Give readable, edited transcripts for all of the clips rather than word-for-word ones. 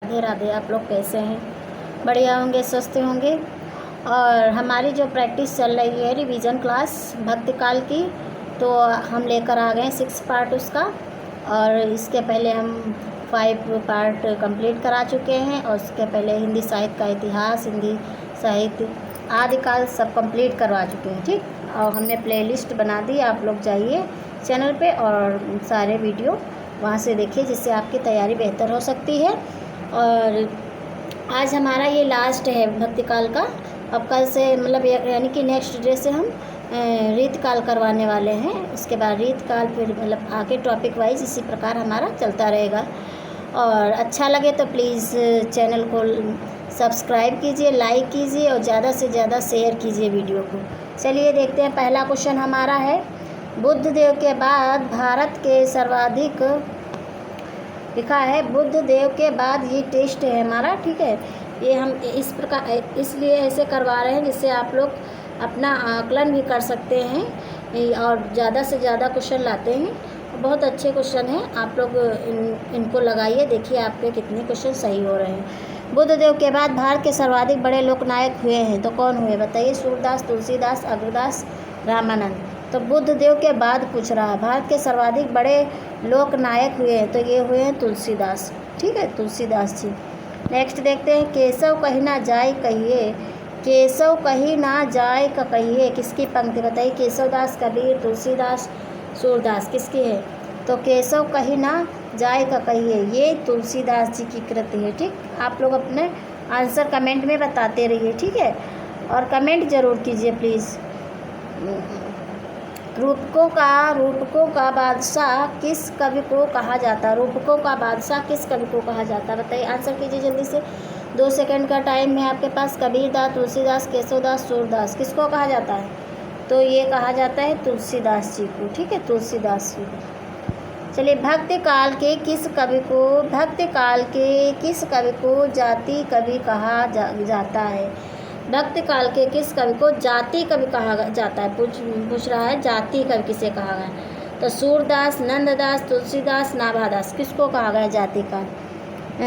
राधे राधे। आप लोग कैसे हैं? बढ़िया होंगे, स्वस्थ होंगे। और हमारी जो प्रैक्टिस चल रही है रिवीजन क्लास भक्ति काल की, तो हम लेकर आ गए 6 पार्ट उसका। और इसके पहले हम 5 पार्ट कंप्लीट करा चुके हैं। और उसके पहले हिंदी साहित्य का इतिहास, हिंदी साहित्य आदिकाल सब कंप्लीट करवा चुके हैं। ठीक, और हमने प्लेलिस्ट बना दी, आप लोग जाइए चैनल पे और सारे वीडियो वहाँ से देखिए, जिससे आपकी तैयारी बेहतर हो सकती है। और आज हमारा ये लास्ट है भक्ति काल का। अब कल से मतलब यानी कि नेक्स्ट डे से हम रीत काल करवाने वाले हैं। उसके बाद रीत काल, फिर मतलब आगे टॉपिक वाइज इसी प्रकार हमारा चलता रहेगा। और अच्छा लगे तो प्लीज़ चैनल को सब्सक्राइब कीजिए, लाइक कीजिए और ज़्यादा से ज़्यादा शेयर कीजिए वीडियो को। चलिए देखते हैं, पहला क्वेश्चन हमारा है, बुद्ध देव के बाद भारत के सर्वाधिक, लिखा है बुद्ध देव के बाद, ये टेस्ट है हमारा। ठीक है, ये हम इस प्रकार इसलिए ऐसे करवा रहे हैं जिससे आप लोग अपना आकलन भी कर सकते हैं और ज़्यादा से ज़्यादा क्वेश्चन लाते हैं। बहुत अच्छे क्वेश्चन हैं, आप लोग इनको लगाइए, देखिए आपके कितने क्वेश्चन सही हो रहे हैं। बुद्ध देव के बाद भारत के सर्वाधिक बड़े लोकनायक हुए हैं, तो कौन हुए बताइए? सूरदास, तुलसीदास, अग्रदास, रामानंद। तो बुद्ध देव के बाद पूछ रहा है, भारत के सर्वाधिक बड़े लोकनायक हुए हैं, तो ये हुए हैं तुलसीदास। ठीक है, तुलसीदास जी। नेक्स्ट देखते हैं, केशव कहीं ना जाए कहिए, केशव कहीं ना जाए का कहिए, किसकी पंक्ति बताइए? केशवदास, कबीर, तुलसीदास, सूरदास, किसकी है? तो केशव कहीं ना जाए का कहिए, ये तुलसीदास जी की कृति है। ठीक, आप लोग अपने आंसर कमेंट में बताते रहिए। ठीक है, और कमेंट ज़रूर कीजिए प्लीज़। रूपकों का बादशाह किस कवि को कहा जाता है? रूपकों का बादशाह किस कवि को कहा जाता है बताइए? आंसर कीजिए जल्दी से, 2 सेकंड का टाइम है आपके पास। कबीरदास, तुलसीदास, केशवदास, सूरदास, किसको कहा जाता है? तो ये कहा जाता है तुलसीदास जी को। ठीक है, तुलसीदास जी को। चलिए, भक्ति काल के किस कवि को जाति कवि कहा जाता है? भक्ति काल के किस कवि को जाति कवि कहा जाता है? पूछ रहा है, जाति कवि किसे कहा गया? तो सूरदास, नंददास, तुलसीदास, नाभादास, किसको कहा गया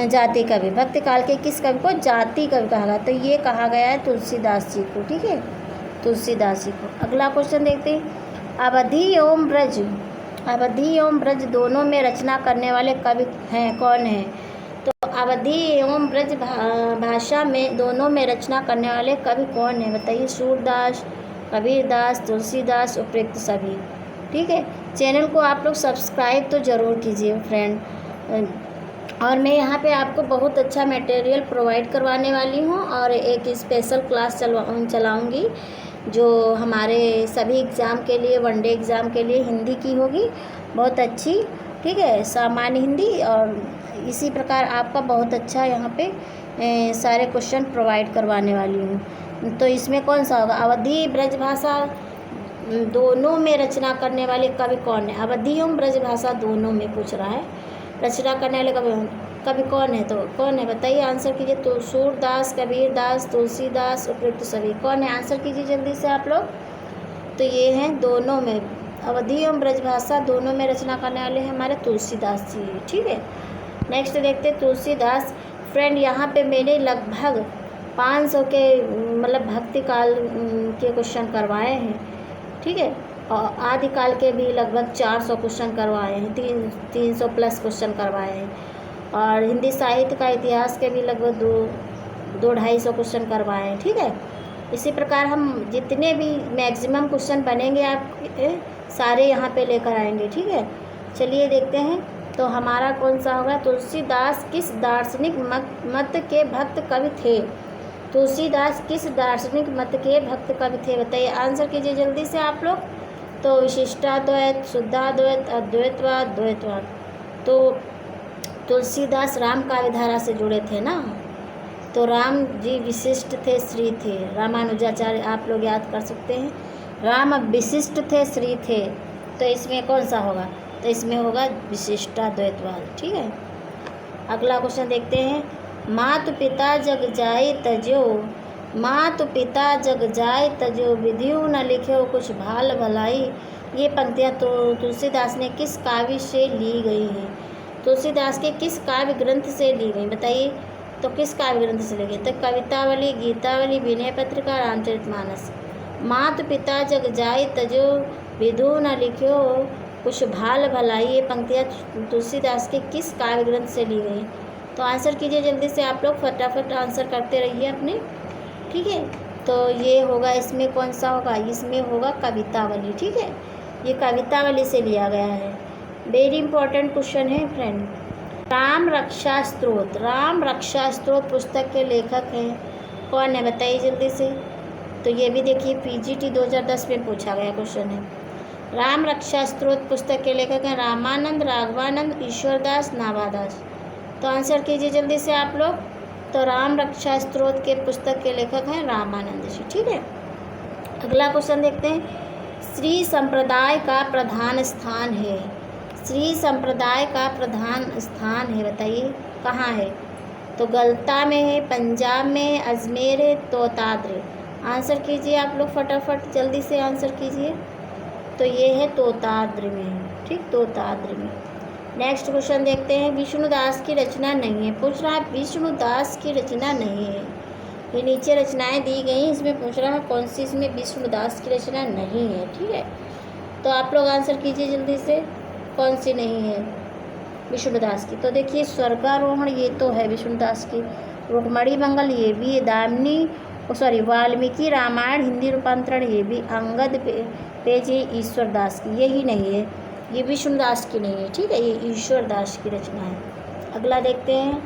जाति कवि? भक्ति काल के किस कवि को जाति कवि कहा गया? तो ये कहा गया है तुलसीदास जी को। ठीक है, तुलसीदास जी को। अगला क्वेश्चन देखते हैं, अवधि एवं ब्रज दोनों में रचना करने वाले कवि हैं, कौन हैं? तो अवधि एवं ब्रज भाषा में दोनों में रचना करने वाले कवि कौन है बताइए? सूरदास, कबीरदास, तुलसीदास, उपयुक्त सभी। ठीक है, चैनल को आप लोग सब्सक्राइब तो ज़रूर कीजिए फ्रेंड। और मैं यहाँ पे आपको बहुत अच्छा मटेरियल प्रोवाइड करवाने वाली हूँ और एक स्पेशल क्लास चलाऊँगी जो हमारे सभी एग्ज़ाम के लिए, वनडे एग्ज़ाम के लिए हिंदी की होगी, बहुत अच्छी। ठीक है, सामान्य हिंदी। और इसी प्रकार आपका बहुत अच्छा यहाँ पे सारे क्वेश्चन प्रोवाइड करवाने वाली हूँ। तो इसमें कौन सा होगा? अवधि ब्रज भाषा दोनों में रचना करने वाले कवि कौन है? अवधि एवं ब्रज भाषा दोनों में पूछ रहा है, रचना करने वाले कवि कौन है? तो कौन है बताइए? आंसर कीजिए। तो सूरदास, कबीरदास, तुलसीदास, उपयुक्त सभी। कौन है? आंसर कीजिए जल्दी से आप लोग। तो ये हैं दोनों में, अवधि एवं ब्रजभाषा दोनों में रचना करने वाले हैं हमारे तुलसीदास जी। ठीक है, नेक्स्ट देखते हैं तुलसीदास। फ्रेंड, यहाँ पे मैंने लगभग 500 के मतलब भक्ति काल के क्वेश्चन करवाए हैं। ठीक है, और आदिकाल के भी लगभग 400 क्वेश्चन करवाए हैं, 300 प्लस क्वेश्चन करवाए हैं। और हिंदी साहित्य का इतिहास के भी लगभग 200-250 क्वेश्चन करवाए हैं। ठीक है, इसी प्रकार हम जितने भी मैक्सिमम क्वेश्चन बनेंगे आप सारे यहाँ पे लेकर आएंगे। ठीक है, चलिए देखते हैं। तो हमारा कौन सा होगा? तुलसीदास किस दार्शनिक मत के भक्त कवि थे? तुलसीदास किस दार्शनिक मत के भक्त कवि थे बताइए? आंसर कीजिए जल्दी से आप लोग। तो विशिष्टाद्वैत, शुद्धाद्वैत, अद्वैतवाद, द्वैतवाद। तो तुलसीदास राम काव्यधारा से जुड़े थे ना, तो राम जी विशिष्ट थे, श्री थे। रामानुजाचार्य आप लोग याद कर सकते हैं, राम विशिष्ट थे, श्री थे। तो इसमें कौन सा होगा? तो इसमें होगा विशिष्टाद्वैतवाद। ठीक है, अगला क्वेश्चन देखते हैं, मातु पिता जग जाय तजो, मातु पिता जग जाय तजो, विधियो न लिखो कुछ भाल भलाई। ये पंक्तियाँ तो तुलसीदास ने किस काव्य से ली गई हैं? तुलसीदास के किस काव्य ग्रंथ से ली गई, बताइए। तो किस काव्य ग्रंथ से ली गई, तो कवितावली, गीतावली, विनय पत्रिका, रामचरितमानस। मात पिता जग जाय तजो विधु न लिख्यो, कुछ भाल भलाई, ये पंक्तियाँ तुलसीदास के किस काव्य ग्रंथ से ली गई। तो आंसर कीजिए जल्दी से, आप लोग फटाफट आंसर करते रहिए अपने, ठीक है। तो ये होगा, इसमें कौन सा होगा, इसमें होगा कवितावली, ठीक है। ये कवितावली से लिया गया है। वेरी इंपॉर्टेंट क्वेश्चन है फ्रेंड। राम रक्षा स्तोत्र, राम रक्षा स्तोत्र पुस्तक के लेखक हैं, कौन है, बताइए जल्दी से। तो ये भी देखिए पीजीटी 2010 में पूछा गया क्वेश्चन है। राम रक्षा स्तोत्र पुस्तक के लेखक हैं रामानंद, राघवानंद, ईश्वरदास, नाभादास। तो आंसर कीजिए जल्दी से आप लोग। तो राम रक्षा स्तोत्र के पुस्तक के लेखक हैं रामानंद जी, ठीक है। अगला क्वेश्चन देखते हैं। श्री संप्रदाय का प्रधान स्थान है, श्री संप्रदाय का प्रधान स्थान है, बताइए कहाँ है। तो गलता में है, पंजाब में है, अजमेर है, तोताद्र। आंसर कीजिए आप लोग फटाफट जल्दी से आंसर कीजिए। तो ये है तोताद्र में, ठीक, तोताद्र में। नेक्स्ट क्वेश्चन देखते हैं। विष्णुदास की रचना नहीं है, पूछ रहा है विष्णुदास की रचना नहीं है। ये नीचे रचनाएं दी गई, इसमें पूछ रहा है कौन सी इसमें विष्णुदास की रचना नहीं है, ठीक है। तो आप लोग आंसर कीजिए जल्दी से, कौन सी नहीं है विष्णुदास की। तो देखिए स्वर्गारोहण ये तो है विष्णुदास की, रुक्मणी मंगल ये भी, दामिनी वाल्मीकि रामायण हिंदी रूपांतरण ये भी, अंगद पेज ये ईश्वरदास की, यही नहीं है, ये विष्णुदास की नहीं है, ठीक है, ये ईश्वरदास की रचना है। अगला देखते हैं।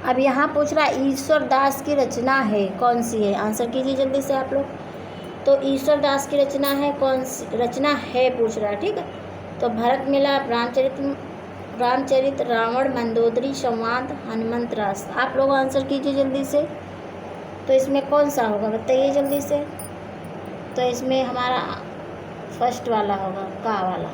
अब यहाँ पूछ रहा है ईश्वरदास की रचना है कौन सी है, आंसर कीजिए जल्दी से आप लोग। तो ईश्वरदास की रचना है, कौन सी रचना है पूछ रहा है, ठीक है। तो भरत मिलाप, रामचरित, रावण, मंदोदरी, संवाद, हनुमंत रास। आप लोग आंसर कीजिए जल्दी से। तो इसमें कौन सा होगा, बताइए जल्दी से। तो इसमें हमारा फर्स्ट वाला होगा, का वाला,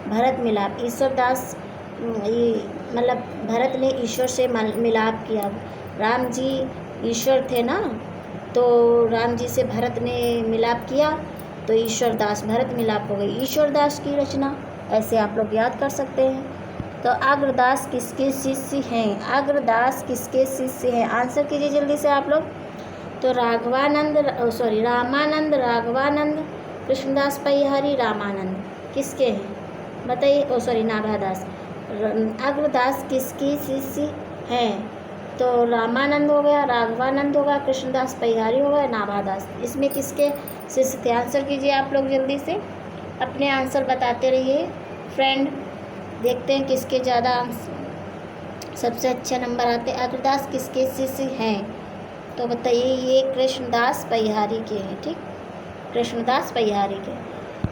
भरत मिलाप। ईश्वरदास मतलब भरत ने ईश्वर से मिलाप किया। राम जी ईश्वर थे ना, तो राम जी से भरत ने मिलाप किया, तो ईश्वरदास, भरत मिलाप हो गई, ईश्वरदास की रचना। ऐसे आप लोग याद कर सकते हैं। तो अग्रदास किसके शिष्य हैं, अग्रदास किसके शिष्य हैं, आंसर कीजिए जल्दी से आप लोग। तो रामानंद, राघवानंद, कृष्णदास परिहारी, रामानंद किसके हैं, बताइए। नाभादास। अग्रदास किसकी शिष्य हैं, तो रामानंद हो गया, राघवानंद होगा, कृष्णदास परिहारी होगा, नाभादास। इसमें किसके शिष्य थे, आंसर कीजिए आप लोग जल्दी से, अपने आंसर बताते रहिए फ्रेंड। देखते हैं किसके ज़्यादा सबसे अच्छे नंबर आते हैं। अग्रदास किसके शिष्य हैं, तो बताइए, ये कृष्णदास परिहारी के हैं, ठीक, कृष्णदास परिहारी के।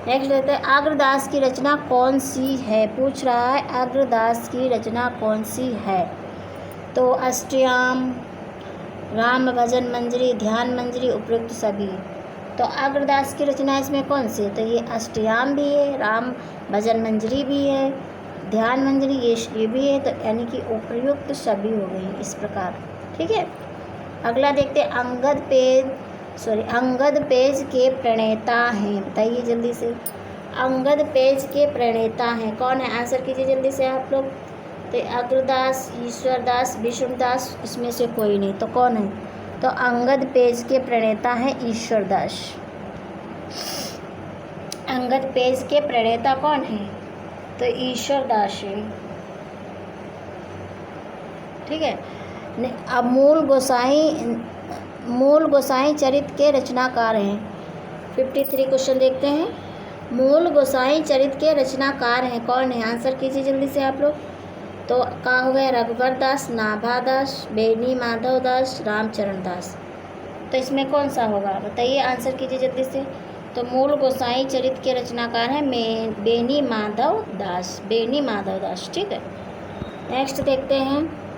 नेक्स्ट देखते हैं। अग्रदास की रचना कौन सी है, पूछ रहा है अग्रदास की रचना कौन सी है। तो अष्टयाम, राम भजन मंजरी, ध्यान मंजरी, उपयुक्त सभी। तो अग्रदास की रचना इसमें कौन सी है, तो ये अष्टयाम भी है, राम भजन मंजरी भी है, ध्यान मंजरी ये भी है, तो यानी कि उपयुक्त सभी हो गई इस प्रकार, ठीक है। अगला देखते हैं। अंगद पेज के प्रणेता हैं, बताइए जल्दी से। अंगद पेज के प्रणेता हैं, कौन है, आंसर कीजिए जल्दी से आप लोग। तो अग्रदास, ईश्वरदास, विष्णुदास, इसमें से कोई नहीं, तो कौन है, तो अंगद पेज के प्रणेता हैं ईश्वरदास। अंगद पेज के प्रणेता कौन है, तो ईश्वरदास है, ठीक है। अब मूल गोसाई चरित के रचनाकार हैं। 53 क्वेश्चन देखते हैं। मूल गोसाई चरित के रचनाकार हैं, कौन है, आंसर कीजिए जल्दी से आप लोग। तो का हो गया, रघुवर दास, नाभादास, बेनी माधव दास, रामचरण दास। तो इसमें कौन सा होगा, बताइए, आंसर कीजिए जल्दी से। तो मूल गोसाई चरित के रचनाकार हैं बेनी माधव दास, ठीक है। नेक्स्ट देखते हैं।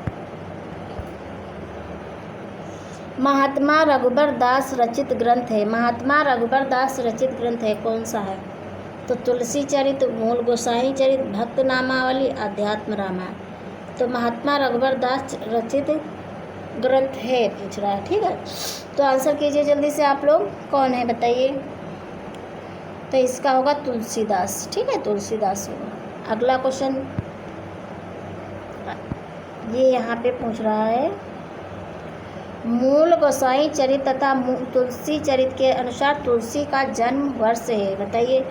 महात्मा रघुबर दास रचित ग्रंथ है, महात्मा रघुबर दास रचित ग्रंथ है, कौन सा है, तो तुलसी चरित, मूल गोसाई चरित, भक्त नामावली, अध्यात्म रामायण। तो महात्मा रघुबर दास रचित ग्रंथ है पूछ रहा है, ठीक है। तो आंसर कीजिए जल्दी से आप लोग, कौन है बताइए। तो इसका होगा तुलसीदास। ठीक है, तुलसीदास होगा। अगला क्वेश्चन ये यहाँ पे पूछ रहा है, मूल गोसाई चरित तथा तुलसी चरित के अनुसार तुलसी का जन्म वर्ष है। बताइए,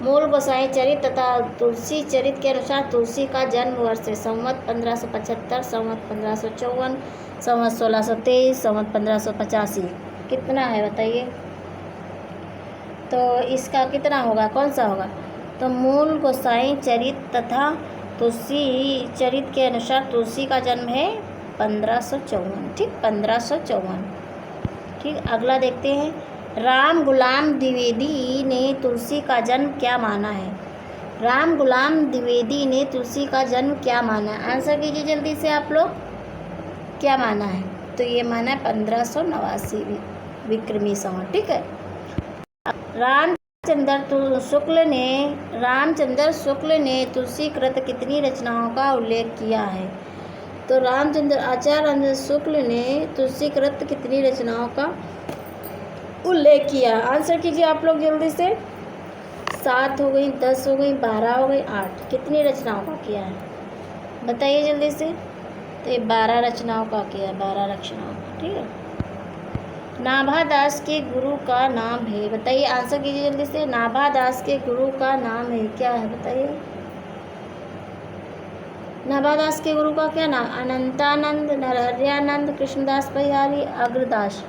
मूल गोसाई चरित तथा तुलसी चरित के अनुसार तुलसी का जन्म वर्ष है। संवत 1575, संवत 1554, संवत 1623, संवत 1585। कितना है बताइए? तो इसका कितना होगा, कौन सा होगा? तो मूल गोसाई चरित तथा तुलसी चरित के अनुसार तुलसी का जन्म है 1554। ठीक, 1554। ठीक, अगला देखते हैं, राम गुलाम द्विवेदी ने तुलसी का जन्म क्या माना है? राम गुलाम द्विवेदी ने तुलसी का जन्म क्या माना है? आंसर कीजिए जल्दी से आप लोग, क्या माना है? तो ये माना है 1589 विक्रमी संवत। ठीक है, रामचंद्र शुक्ल ने तुलसी कृत कितनी रचनाओं का उल्लेख किया है? तो आचार्य शुक्ल ने तुलसी कृत कितनी रचनाओं का उल्लेख किया? आंसर कीजिए आप लोग जल्दी से। 7 हो गई, 10 हो गई, 12 हो गई, 8। कितनी रचनाओं का किया है बताइए जल्दी से? तो ये 12 रचनाओं का किया, 12 रचनाओं का। ठीक है, नाभादास के गुरु का नाम है। बताइए, आंसर कीजिए जल्दी से। नाभादास के गुरु का नाम है, क्या है बताइए? नाभादास के गुरु का क्या नाम? अनंतानंद, नरहरियानंद, कृष्णदास परिहारी, अग्रदास।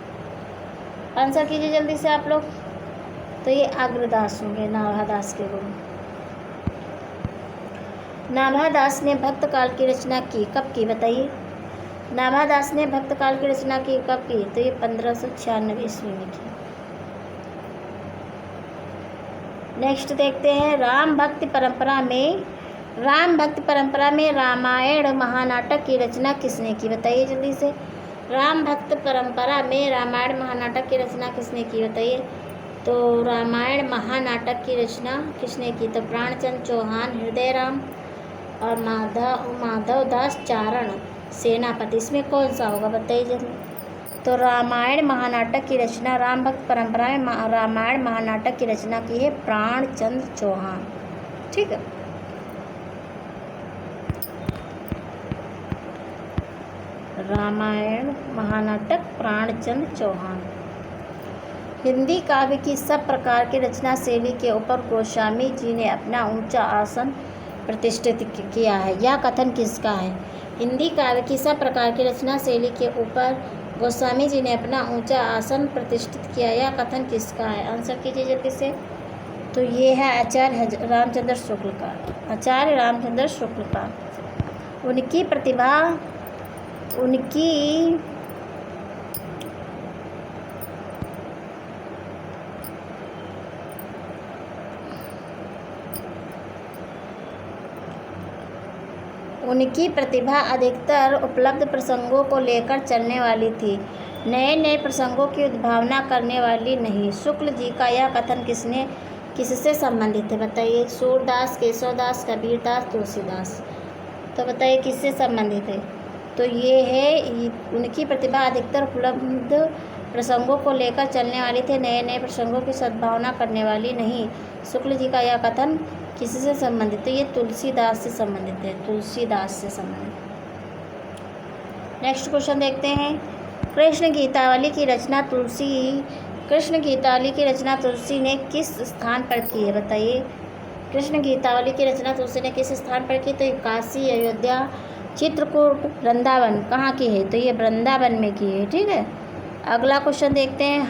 आंसर कीजिए जल्दी से आप लोग। तो ये अग्रदास होंगे नाभादास के गुरु। नाभादास ने भक्त काल की रचना की, कब की बताइए? नाभादास ने भक्त काल की रचना की कब की? तो ये 1596 ईस्वी में की। नेक्स्ट देखते हैं, राम भक्ति परंपरा में रामायण महानाटक की रचना किसने की? बताइए जल्दी से। राम भक्त परंपरा में रामायण महानाटक की रचना किसने की बताइए? तो रामायण महानाटक की रचना किसने की? तो प्राणचंद चौहान, हृदयराम और माधवदास चारण सेनापति। इसमें कौन सा होगा बताइए जल्दी। तो रामायण महानाटक की रचना, राम भक्त परंपरा में रामायण महानाटक की रचना की है प्राणचंद चौहान। ठीक है, रामायण महानाटक प्राणचंद चौहान। हिंदी काव्य की सब प्रकार की रचना शैली के ऊपर गोस्वामी जी ने अपना ऊंचा आसन प्रतिष्ठित किया है। यह कथन किसका है? हिंदी काव्य की सब प्रकार की रचना शैली के ऊपर गोस्वामी जी ने अपना ऊंचा आसन प्रतिष्ठित किया, यह कथन किसका है? आंसर कीजिए जल्दी से। तो ये है आचार्य रामचंद्र शुक्ल का। आचार्य रामचंद्र शुक्ल का। उनकी प्रतिभा अधिकतर उपलब्ध प्रसंगों को लेकर चलने वाली थी, नए नए प्रसंगों की उद्भावना करने वाली नहीं। शुक्ल जी का यह कथन किससे संबंधित है बताइए? सूरदास, केशवदास, कबीरदास, तुलसीदास। तो बताइए किससे संबंधित है? तो ये है, उनकी प्रतिभा अधिकतर उपलब्ध प्रसंगों को लेकर चलने वाली थे, नए नए प्रसंगों की सद्भावना करने वाली नहीं। शुक्ल जी का यह कथन किससे संबंधित है? ये तुलसीदास से संबंधित है, तुलसीदास से संबंधित। नेक्स्ट क्वेश्चन देखते हैं, कृष्ण गीतावली की रचना तुलसी ने किस स्थान पर की है बताइए? कृष्ण गीतावली की रचना तुलसी ने किस स्थान पर की? तो ये काशी, अयोध्या, चित्रकूट, वृंदावन। कहाँ की है? तो ये वृंदावन में की है। ठीक है, अगला क्वेश्चन देखते हैं,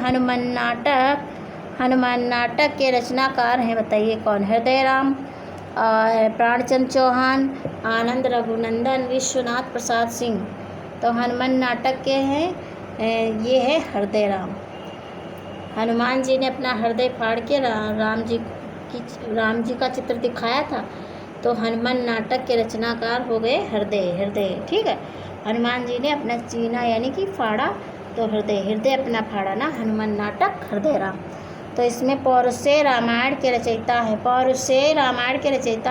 हनुमान नाटक के रचनाकार हैं बताइए कौन? हृदयराम, प्राणचंद चौहान, आनंद रघुनंदन, विश्वनाथ प्रसाद सिंह। तो हनुमान नाटक के हैं ये है हृदयराम। हनुमान जी ने अपना हृदय फाड़ के राम जी का चित्र दिखाया था, तो हनुमान नाटक के रचनाकार हो गए हृदय। ठीक है, हनुमान जी ने अपना सीना यानी कि फाड़ा, तो हृदय अपना फाड़ा ना, हनुमान नाटक हृदयराम। तो इसमें पौरुषेय रामायण के रचयिता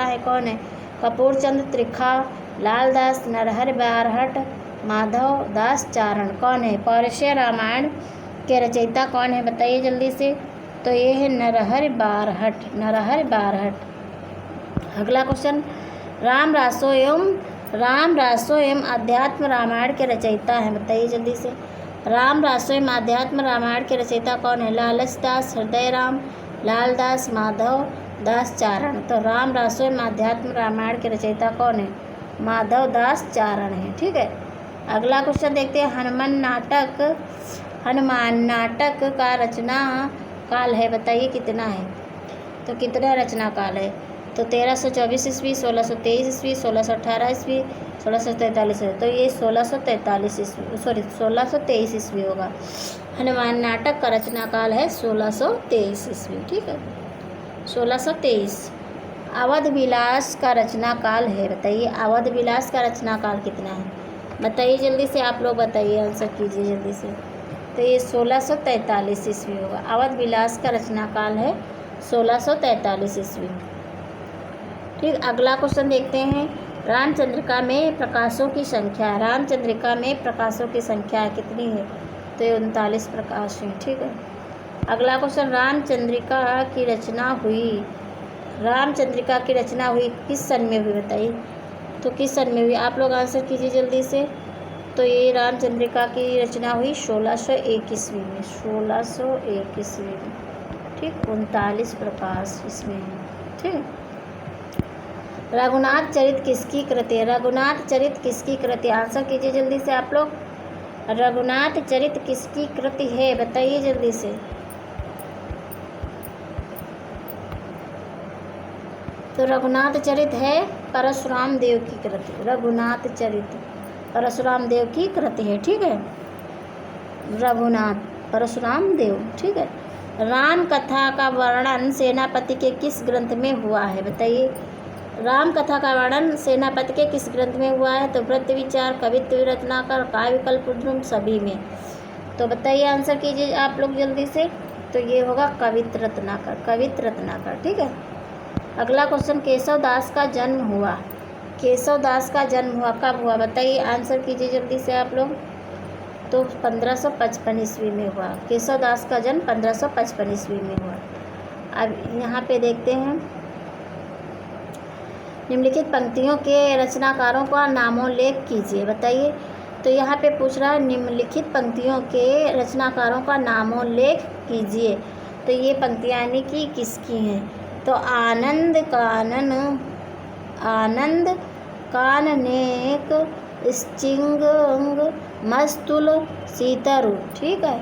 है कौन है? कपूरचंद त्रिखा, लालदास, नरहर बारहट, माधवदास चारण। कौन है? पौरुषेय रामायण के रचयिता कौन है बताइए जल्दी से? तो ये है नरहरि बारहट, नरहरि बारहट। अगला क्वेश्चन, राम रासो एवं अध्यात्म रामायण के रचयिता हैं, बताइए जल्दी से। राम रासो एवं अध्यात्म रामायण के रचयिता कौन है? लालच दास, हृदय राम, लाल दास, माधव दास चारण। तो राम रासो एवं अध्यात्म रामायण के रचयिता कौन है? माधव दास चारण है, ठीक है। अगला क्वेश्चन देखते हैं, हनुमान नाटक का रचना काल है, बताइए कितना है? तो कितना रचना काल है? तो 1324 ईस्वी, 1623 ईस्वी, 1618 ईस्वी, 1643 है। तो ये 1643 ईस्वी, 1623 ईस्वी होगा। हनुमान नाटक का रचना काल है 1623 ईस्वी, ठीक है, 1623। अवध विलास का रचना काल है, बताइए अवध विलास का रचना काल कितना है? बताइए जल्दी से, आप लोग बताइए, आंसर कीजिए जल्दी से। तो ये 1643 ईस्वी होगा। अवध विलास का रचना काल है 1643 ईस्वी, ठीक। अगला क्वेश्चन देखते हैं, रामचंद्रिका में प्रकाशों की संख्या, रामचंद्रिका में प्रकाशों की संख्या कितनी है? तो ये 39 प्रकाश हैं, ठीक है। अगला क्वेश्चन, रामचंद्रिका की रचना हुई किस सन में हुई, बताइए? तो किस सन में हुई? आप लोग आंसर कीजिए जल्दी से। तो ये रामचंद्रिका की रचना हुई 1601 ईस्वी में, 1601 ईस्वी में, ठीक। 39 प्रकाश इसमें है, ठीक। रघुनाथ चरित किसकी कृति है? रघुनाथ चरित किसकी कृति? आंसर कीजिए जल्दी से आप लोग। रघुनाथ चरित किसकी कृति है, बताइए जल्दी से। तो रघुनाथ चरित है परशुराम देव की कृति, रघुनाथ चरित परशुराम देव की कृति है, ठीक है। रघुनाथ परशुराम देव, ठीक है। राम कथा का वर्णन सेनापति के किस ग्रंथ में हुआ है, बताइए? राम कथा का वर्णन सेनापति के किस ग्रंथ में हुआ है? तो वृत्त विचार, कवित्व रत्नाकर, काव्यकल्प सभी में। तो बताइए, आंसर कीजिए आप लोग जल्दी से। तो ये होगा कवित्व रत्नाकर, ठीक है। अगला क्वेश्चन, केशव दास का जन्म हुआ, केशव दास का जन्म हुआ कब हुआ, बताइए? आंसर कीजिए जल्दी से आप लोग। तो 1555 ईस्वी में हुआ। केशव दास का जन्म 1555 ईस्वी में हुआ। अब यहाँ पे देखते हैं, निम्नलिखित पंक्तियों के रचनाकारों का नामोल्लेख कीजिए, बताइए? तो यहाँ पे पूछ रहा है, निम्नलिखित पंक्तियों के रचनाकारों का नामोल्लेख कीजिए। तो ये पंक्तियाँ यानी कि किसकी हैं? तो आनंद काननेक स्चिंग मस्तुल सीतरु, ठीक है।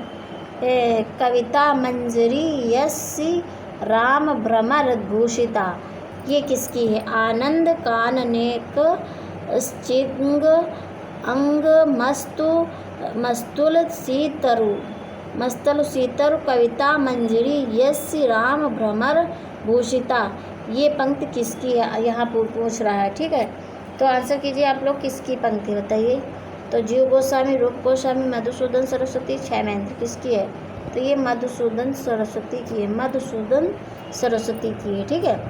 कविता मंजरी यसी राम भ्रमर भूषिता, ये किसकी है? आनंद काननेक स्चिंग अंग मस्तुल सीतरु कविता मंजरी यसी राम भ्रमर भूषिता, ये पंक्ति किसकी है? यहाँ पूछ रहा है, ठीक है। तो आंसर कीजिए आप लोग, किसकी पंक्ति बताइए? तो जीव गोस्वामी, रूप गोस्वामी, मधुसूदन सरस्वती, छैमेंद्र, किसकी है? तो ये मधुसूदन सरस्वती की है, मधुसूदन सरस्वती की है, ठीक है।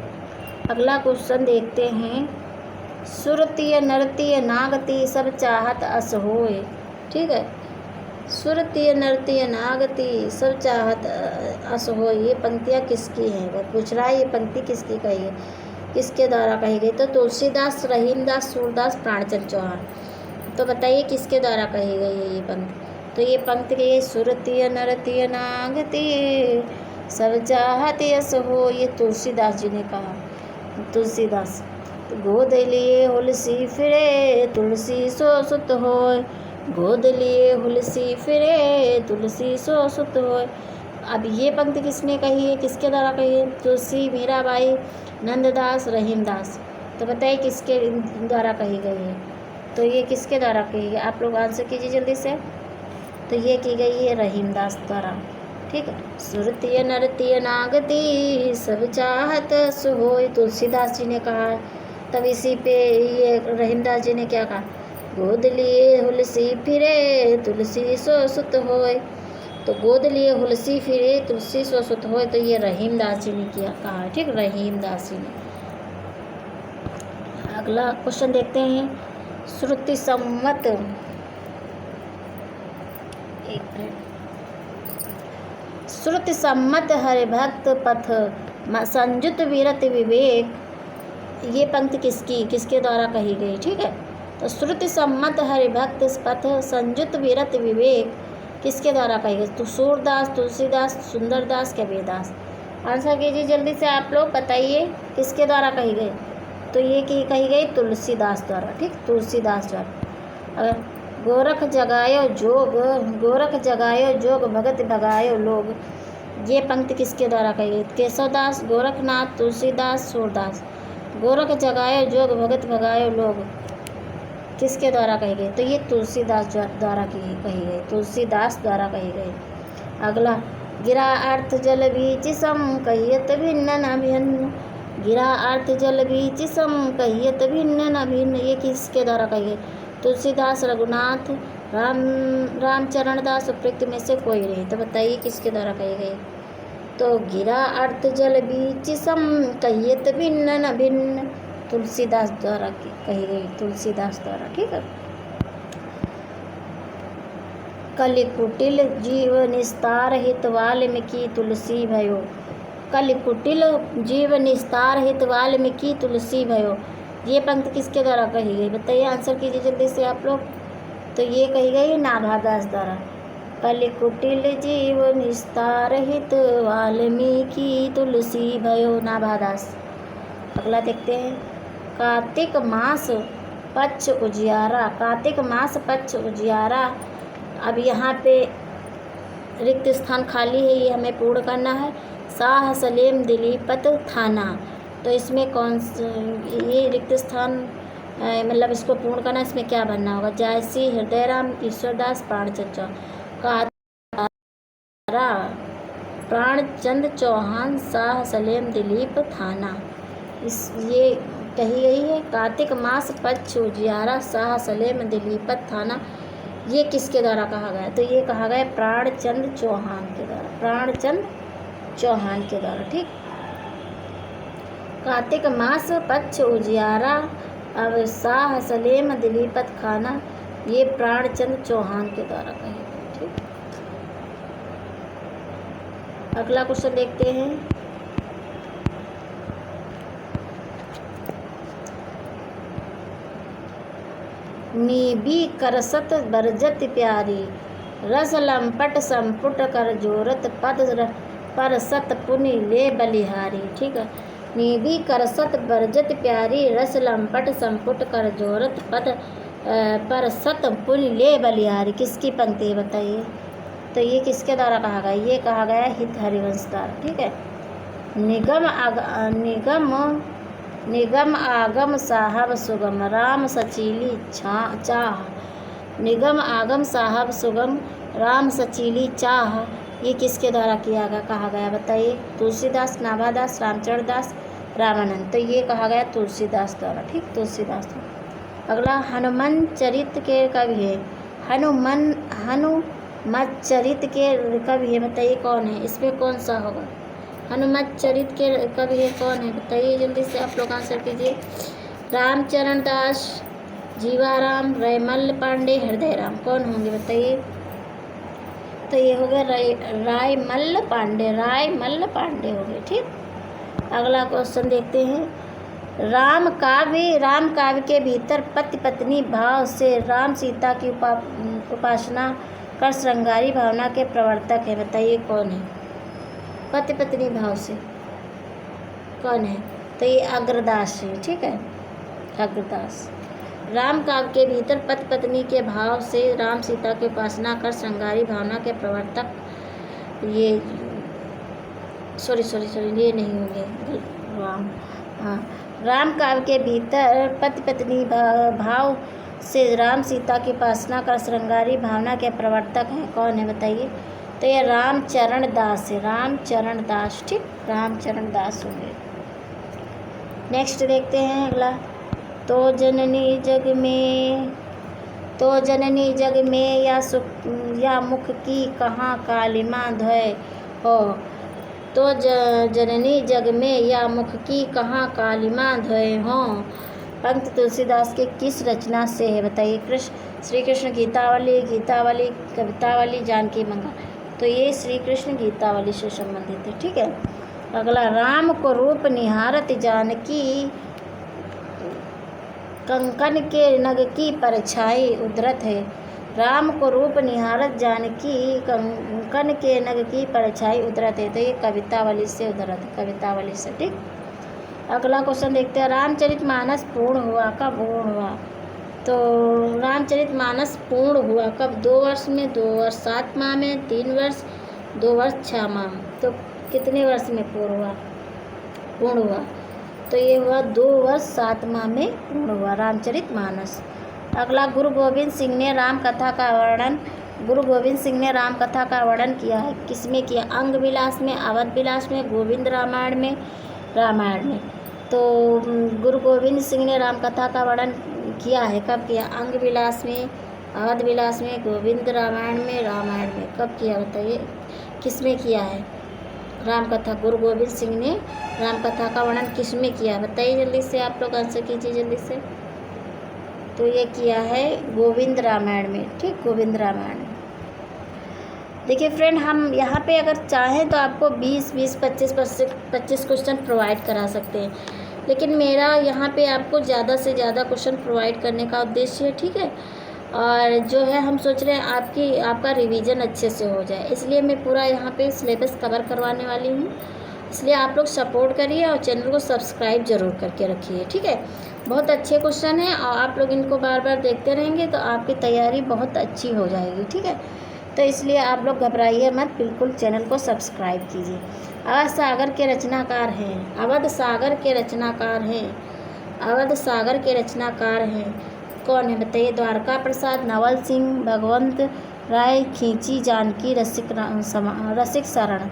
अगला क्वेश्चन देखते हैं, सुरतीय नरतीय नागती सब चाहत अस होय, ठीक है। सुरतीय नरतीय नागती सब चाहत अस होय, ये पंक्तियाँ किसकी हैं? वो पूछ रहा है, ये पंक्ति किसकी कही है, किसके द्वारा कही गई? तो तुलसीदास, रहीमदास, सूरदास, प्राणचंद चौहान। तो बताइए किसके द्वारा कही गई है ये पंक्ति? तो ये पंक्ति कही है, सुरतीय नरतीय नागती सब चाहत अस हो, ये तुलसीदास जी ने कहा, तुलसीदास। तो गोद लिए हुलसी फिरे तुलसी सो सुत होय, गोद लिए हुलसी फिरे तुलसी सो सुत होय। अब ये पंक्ति किसने कही है, किसके द्वारा कही है? तुलसी, मीराबाई, नंददास, रहीमदास। तो बताइए किसके द्वारा कही गई है? तो ये किसके द्वारा कही है? आप लोग आंसर कीजिए जल्दी से। तो ये की गई है रहीमदास द्वारा, ठीक है। सुरतीय नरतीय नागती सब चाहत अस होय, तुलसीदास जी ने कहा। तब इसी पे ये रहीमदास जी ने क्या कहा? गोद लिए हुलसी फिरे तुलसी सो सुत होय। तो गोद लिए हुलसी फिरे तुलसी सो सुत होय, तो ये रहीमदास जी ने किया कहा, ठीक, रहीमदास जी ने। अगला क्वेश्चन देखते हैं, श्रुति सम्मत, श्रुति सम्मत हरिभक्त पथ संयुत विरत विवेक, ये पंक्ति किसके द्वारा कही गई, ठीक है। तो श्रुति सम्मत हरिभक्त पथ संयुत विरत विवेक किसके द्वारा कही गई, तो सूरदास, तुलसीदास, सुंदरदास, कबीरदास। आंसर कीजिए जल्दी से आप लोग, बताइए किसके द्वारा कही गई। तो ये कही गई तुलसीदास द्वारा, ठीक, तुलसीदास द्वारा। अगर गोरख जगायो जोग भगत भगायो लोग, ये पंक्ति किसके द्वारा कही गई, केशवदास, गोरखनाथ, तुलसीदास, सूरदास। गोरख जगायो जोग भगत भगायो लोग किसके द्वारा कही गई, तो ये तुलसीदास द्वारा कही गई, तुलसीदास द्वारा कही गई। अगला, गिरा अर्थ जल बीच सम कहियत भिन्न न भिन्न, गिरा अर्थ जल बीच सम कहियत भिन्न न भिन्न, ये किसके द्वारा कही गई, तुलसीदास, रघुनाथ, रामचरण दास, उपयुक्त में से कोई नहीं। तो बताइए किसके द्वारा कही गई, तो गिरा अर्थ जल बीच सम कहियत भिन्न न भिन्न, तुलसीदास द्वारा कही गई, तुलसीदास द्वारा, ठीक है। कलिकुटिल जीव निस्तार हित वाल्मीकि तुलसी भयो, कलिकुटिल जीव निस्तार हित वाल्मीकि तुलसी भयो, ये पंक्ति किसके द्वारा कही गई, बताइए, आंसर कीजिए जल्दी से आप लोग। तो ये कही गई नाभादास द्वारा, कलिकुटिल जीव निस्तार हित वाल्मीकि तुलसी भयो, नाभादास। अगला देखते हैं, कार्तिक मास पक्ष उजियारा, कार्तिक मास पक्ष उजियारा। अब यहाँ पे रिक्त स्थान खाली है, ये हमें पूर्ण करना है। शाह सलेम दिलीपत थाना, तो इसमें कौन ये रिक्त स्थान मतलब इसको पूर्ण करना, इसमें क्या बनना होगा, जायसी, हृदयराम, ईश्वरदास, प्राणचंद प्राणचंद चौहान, शाह सलेम दिलीप थाना, इस ये कही गई है। कार्तिक मास पक्ष उजियारा, शाह सलेम दिलीपत थाना, ये किसके द्वारा कहा गया, तो ये कहा गया प्राणचंद चौहान के द्वारा, प्राणचंद चौहान के द्वारा, ठीक। कार्तिक मास पक्ष उजियारा, अब शाह सलेम दिलीपत खाना, ये प्राणचंद चौहान के द्वारा कही गई, ठीक। अगला क्वेश्चन देखते हैं, नीबी करसत बरजत प्यारी, रस लंपट संपुट कर जोरत पद पर सत पुनि ले बलिहारी, ठीक है। नीबी करसत बरजत प्यारी, रस लंपट संपुट कर जोरत पद पर सत पुनि ले बलिहारी, किसकी पंक्ति है बताइए। तो ये किसके द्वारा कहा गया, ये कहा गया हित हरिवंश द्वारा, ठीक है। निगम आगम साहब सुगम, राम सचीली चाह, निगम आगम साहब सुगम, राम सचीली चाह, ये किसके द्वारा किया गया, कहा गया बताइए। तुलसीदास, नाभादास, रामचरण दास, रामानंद, तो ये कहा गया तुलसीदास द्वारा, ठीक, तुलसीदास द्वारा। अगला, हनुमान चरित के कवि है, हनुमत चरित के कवि है, बताइए कौन है, इसमें कौन सा होगा, हनुमत चरित के कवि है कौन है, बताइए जल्दी से आप लोग आंसर कीजिए। रामचरण दास, जीवाराम, रायमल पांडे, हृदयराम, कौन होंगे बताइए। तो ये हो गया रायमल पांडे हो गए, ठीक। अगला क्वेश्चन देखते हैं, राम काव्य के भीतर पति पत्नी भाव से राम सीता की उपासना कर श्रृंगारी भावना के प्रवर्तक है, बताइए कौन है, पति पत्नी भाव से कौन है, तो ये अग्रदास है, ठीक है, अग्रदास। राम काव्य के भीतर पति पत्नी के भाव से राम सीता की उपासना कर श्रृंगारी भावना के प्रवर्तक, ये सॉरी ये नहीं होंगे, राम काव्य के भीतर पति पत्नी भाव से राम सीता की उपासना कर श्रृंगारी भावना के प्रवर्तक हैं, कौन है बताइए। तो ये रामचरण दास है, रामचरण दास, ठीक, रामचरण दास होंगे। नेक्स्ट देखते हैं अगला, तो जननी जग में या मुख की कहाँ कालिमा धोय हो, तो जननी जग में या मुख की कहाँ कालिमा धोए हों, पंक्ति तुलसीदास के किस रचना से है बताइए। श्री कृष्ण गीतावली, कवितावली, जानकी मंगल, तो ये श्री कृष्ण गीतावली से संबंधित है। ठीक है। अगला, राम को रूप निहारत जानकी, कंकन के नग की परछाई उधरत है। राम को रूप निहारत जानकी, कंकन के नग की परछाई उधरत है। तो ये कवितावली से उधरत है, कवितावली से। ठीक। अगला क्वेश्चन देखते हैं, रामचरितमानस पूर्ण हुआ कब? पूर्ण हुआ तो रामचरितमानस पूर्ण हुआ कब? 2 वर्ष में, 2 वर्ष 7 माह में, 3 वर्ष, 2 वर्ष 6 माह। तो कितने वर्ष में पूर्ण हुआ? तो ये हुआ 2 वर्ष 7 माह में पूर्ण हुआ रामचरितमानस। अगला, गुरु गोविंद सिंह ने राम कथा का वर्णन किया है। किसमें किया? अंग विलास में, अवध विलास में, गोविंद रामायण में, तो गुरु गोविंद सिंह ने राम कथा का वर्णन किया है। कब किया? अंग विलास में, अवध विलास में, गोविंद रामायण में। कब किया बताइए? किसमें किया है राम कथा? गुरु गोविंद सिंह ने राम कथा का वर्णन किसमें किया? बताइए जल्दी से, आप लोग आंसर कीजिए जल्दी से। तो ये किया है गोविंद रामायण में। ठीक, गोविंद रामायण में। देखिए फ्रेंड, हम यहाँ पे अगर चाहें तो आपको 20-20, 25 क्वेश्चन प्रोवाइड करा सकते हैं, लेकिन मेरा यहाँ पे आपको ज़्यादा से ज़्यादा क्वेश्चन प्रोवाइड करने का उद्देश्य है। ठीक है। और जो है हम सोच रहे हैं आपका रिवीजन अच्छे से हो जाए, इसलिए मैं पूरा यहाँ पे सिलेबस कवर करवाने वाली हूँ। इसलिए आप लोग सपोर्ट करिए और चैनल को सब्सक्राइब ज़रूर करके रखिए। ठीक है। बहुत अच्छे क्वेश्चन हैं और आप लोग इनको बार बार देखते रहेंगे तो आपकी तैयारी बहुत अच्छी हो जाएगी। ठीक है। तो इसलिए आप लोग घबराइए मत, बिल्कुल चैनल को सब्सक्राइब कीजिए। अवध सागर के रचनाकार हैं कौन है बताइए? द्वारका प्रसाद, नवल सिंह, भगवंत राय, खींची, जानकी रसिक शरण।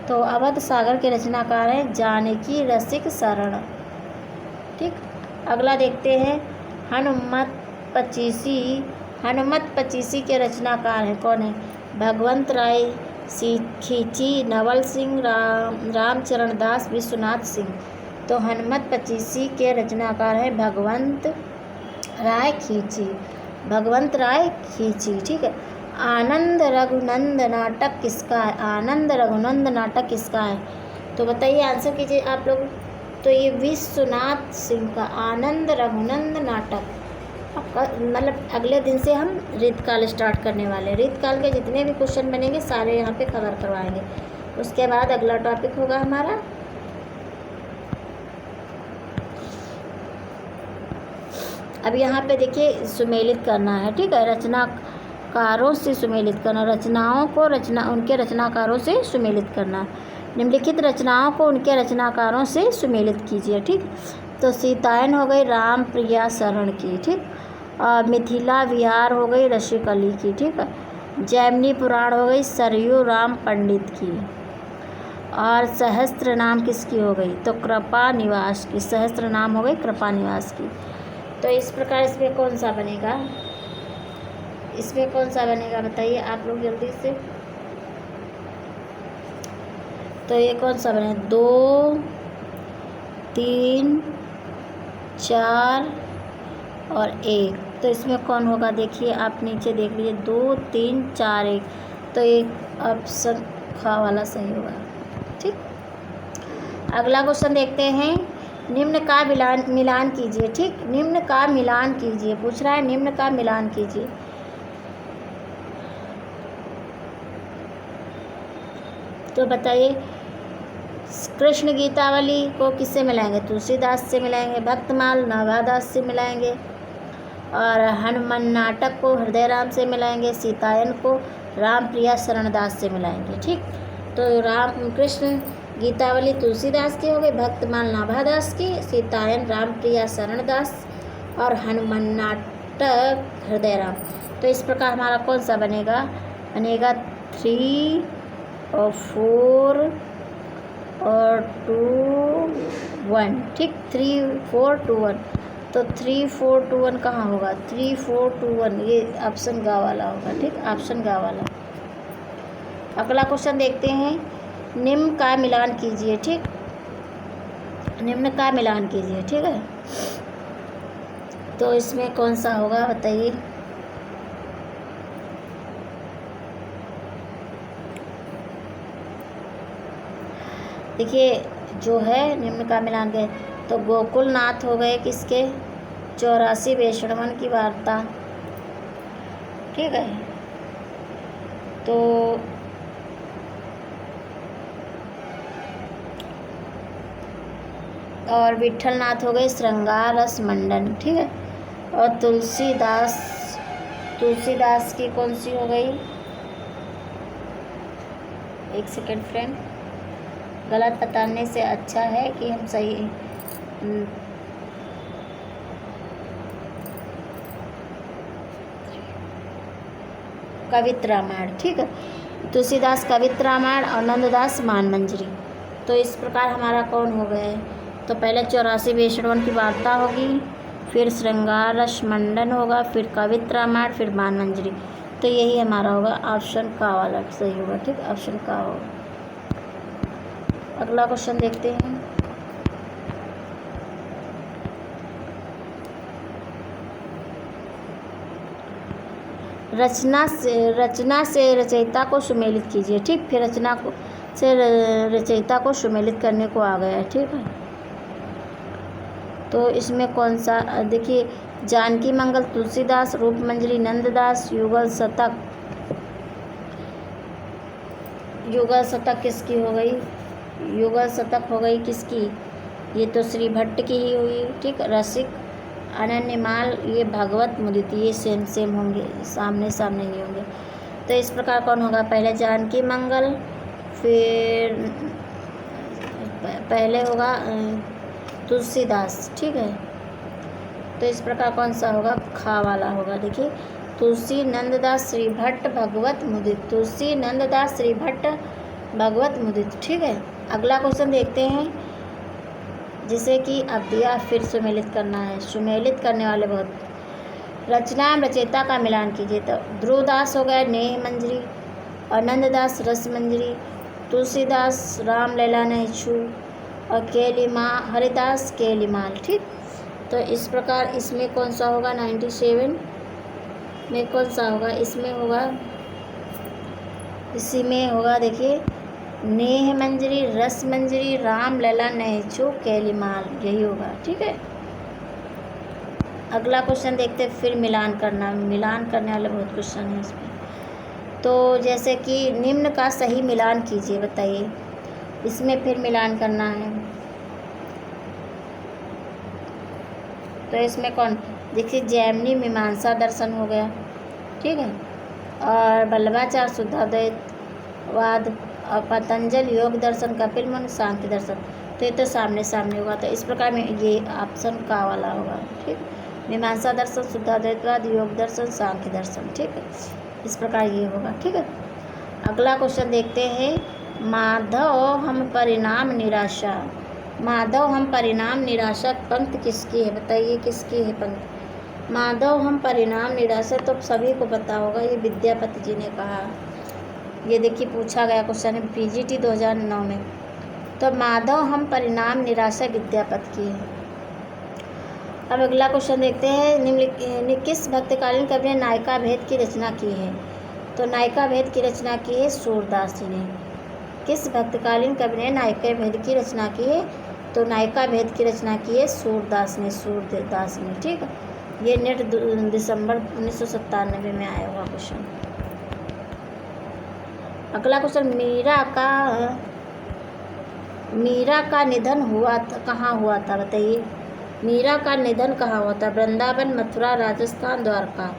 तो अवध सागर के रचनाकार हैं जानकी रसिक शरण। ठीक। अगला देखते हैं, हनुमत पचीसी के रचनाकार हैं कौन है? भगवंत राय, खींची, नवल सिंह, रामचरण दास, विश्वनाथ सिंह। तो हनुमत पचीसी के रचनाकार हैं भगवंत राय खींची। ठीक है। आनंद रघुनंद नाटक किसका है? तो बताइए, आंसर कीजिए आप लोग। तो ये विश्वनाथ सिंह का आनंद रघुनंद नाटक। मतलब अगले दिन से हम रीतकाल स्टार्ट करने वाले हैं। रीतकाल के जितने भी क्वेश्चन बनेंगे सारे यहाँ पे कवर करवाएंगे। उसके बाद अगला टॉपिक होगा हमारा अब यहाँ पे देखिए सुमेलित करना है। ठीक है। रचनाकारों से सुमेलित करना, उनके रचनाकारों से सुमेलित करना। निम्नलिखित रचनाओं को उनके रचनाकारों से सुमेलित कीजिए। ठीक। तो सीतायन हो गई राम प्रिया शरण की। ठीक। और मिथिला विहार हो गई रसिक अली की। ठीक है। जैमिनी पुराण हो गई सरयू राम पंडित की। और सहस्त्र नाम किसकी हो गई? तो कृपा निवास की। सहस्त्र नाम हो गई कृपा निवास की। तो इस प्रकार इसमें कौन सा बनेगा बताइए आप लोग जल्दी से। तो ये कौन सा बने? 2, 3, 4 और 1। तो इसमें कौन होगा? देखिए आप नीचे देख लीजिए, 2, 3, 4, 1। तो एक ऑप्शन खा वाला सही होगा। ठीक। अगला क्वेश्चन देखते हैं, निम्न का मिलान कीजिए। ठीक। निम्न का मिलान कीजिए पूछ रहा है, निम्न का मिलान कीजिए। तो बताइए, कृष्ण गीतावली को किससे मिलाएंगे? तुलसीदास से मिलाएंगे, भक्तमाल नाभादास से मिलाएंगे, और हनुमान नाटक को हृदय राम से मिलाएंगे, सीतायन को रामप्रिया शरणदास से मिलाएंगे। ठीक। तो कृष्ण गीतावली तुलसीदास की हो गई, भक्तमाल नाभादास की, सीतायन रामप्रिया शरणदास और हनुमान नाटक हृदय राम। तो इस प्रकार हमारा कौन सा बनेगा? 3 और 4 और 2, 1। ठीक। 3, 4, 2, 1। तो 3, 4, 2, 1 कहाँ होगा? 3, 4, 2, 1 ये ऑप्शन गा वाला होगा। ठीक। ऑप्शन गा वाला। अगला क्वेश्चन देखते हैं, निम्न का मिलान कीजिए। ठीक। निम्न का मिलान कीजिए। ठीक है। तो इसमें कौन सा होगा बताइए? देखिए जो है निम्न का मिलान गए, तो गोकुलनाथ हो गए किसके, 84 वैष्णवन की वार्ता, ठीक है। तो और विठलनाथ हो गए श्रृंगार रस मंडन, ठीक है। और तुलसीदास की कौन सी हो गई, एक सेकेंड फ्रेंड, गलत बताने से अच्छा है कि हम सही कवित्र रामायण, ठीक है। तुलसीदास कवित्र रामायण और नंददास मानमंजरी। तो इस प्रकार हमारा कौन हो गए, तो पहले 84 वैष्णवन की वार्ता होगी, फिर श्रृंगार रस मंडन होगा, फिर कवित्र रामायण, फिर मानमंजरी। तो यही हमारा होगा ऑप्शन का वाला सही होगा, ठीक, ऑप्शन का होगा। अगला क्वेश्चन देखते हैं। रचना से रचयिता को सुमेलित कीजिए, ठीक। फिर रचना को से रचयिता को सुमेलित करने को आ गया है, ठीक है। तो इसमें कौन सा, देखिए जानकी मंगल तुलसीदास, रूप मंजरी नंददास, युगल शतक किसकी हो गई, युगल शतक हो गई किसकी, ये तो श्री भट्ट की ही हुई, ठीक। रसिक अनन्यमाल ये भागवत मुदित, ये सेम होंगे, सामने ही होंगे। तो इस प्रकार कौन होगा, पहले जानकी मंगल, फिर पहले होगा तुलसीदास, ठीक है। तो इस प्रकार कौन सा होगा, खा वाला होगा। देखिए तुलसी नंददास श्री भट्ट भगवत मुदित, तुलसी नंददास श्री भट्ट भगवत मुदित, ठीक है। अगला क्वेश्चन देखते हैं, जिसे कि अब दिया, फिर सुमेलित करना है, सुमेलित करने वाले बहुत। रचना एवं रचयिता का मिलान कीजिए, तो ध्रुवदास हो गए नेह मंजरी, और नंददास रस मंजरी, तुलसीदास राम लैला नहीं छू, और हरिदास केलीमाल, ठीक। तो इस प्रकार इसमें कौन सा होगा, 97 में कौन सा होगा, इसमें होगा, इसी में होगा, देखिए नेह मंजरी, रस मंजरी, राम लला नहचू केलीमाल, यही होगा, ठीक है। अगला क्वेश्चन देखते हैं, फिर मिलान करने वाले बहुत क्वेश्चन है इसमें। तो जैसे कि निम्न का सही मिलान कीजिए, बताइए, इसमें फिर मिलान करना है। तो इसमें कौन, देखिए जैमिनी मीमांसा दर्शन हो गया, ठीक है, और वल्लभाचार्य शुद्धाद्वैतवाद, और पतंजल योग दर्शन, कपिल मुनि सांख्य दर्शन। तो ये तो सामने होगा, तो इस प्रकार में ये ऑप्शन का वाला होगा, ठीक। मीमांसा दर्शन, शुद्धाद्वैतवाद, योग दर्शन, सांख्य दर्शन, ठीक है। इस प्रकार ये होगा, ठीक है। अगला क्वेश्चन देखते हैं, माधव हम परिणाम निराशा, माधव हम परिणाम निराशा पंक्ति किसकी है, बताइए किसकी है पंक्ति, माधव हम परिणाम निराशा। तो सभी को पता होगा, ये विद्यापति जी ने कहा, ये देखिए पूछा गया क्वेश्चन है PGT 2009 में। तो माधव हम परिणाम निराशा विद्यापति की है। अब अगला क्वेश्चन देखते हैं, निम्न किस भक्तकालीन कवि ने नायिका भेद की रचना की है, तो नायिका भेद की रचना की है सूरदास जी ने। किस भक्तकालीन कवि ने नायिका भेद की रचना की है, तो नायिका भेद की रचना की है सूरदास ने, ठीक है। ये नेट दिसंबर 1997 में आया हुआ क्वेश्चन। अगला क्वेश्चन, मीरा का निधन हुआ था, कहाँ हुआ था, बताइए मीरा का निधन कहाँ हुआ था, वृंदावन, मथुरा, राजस्थान, द्वारका।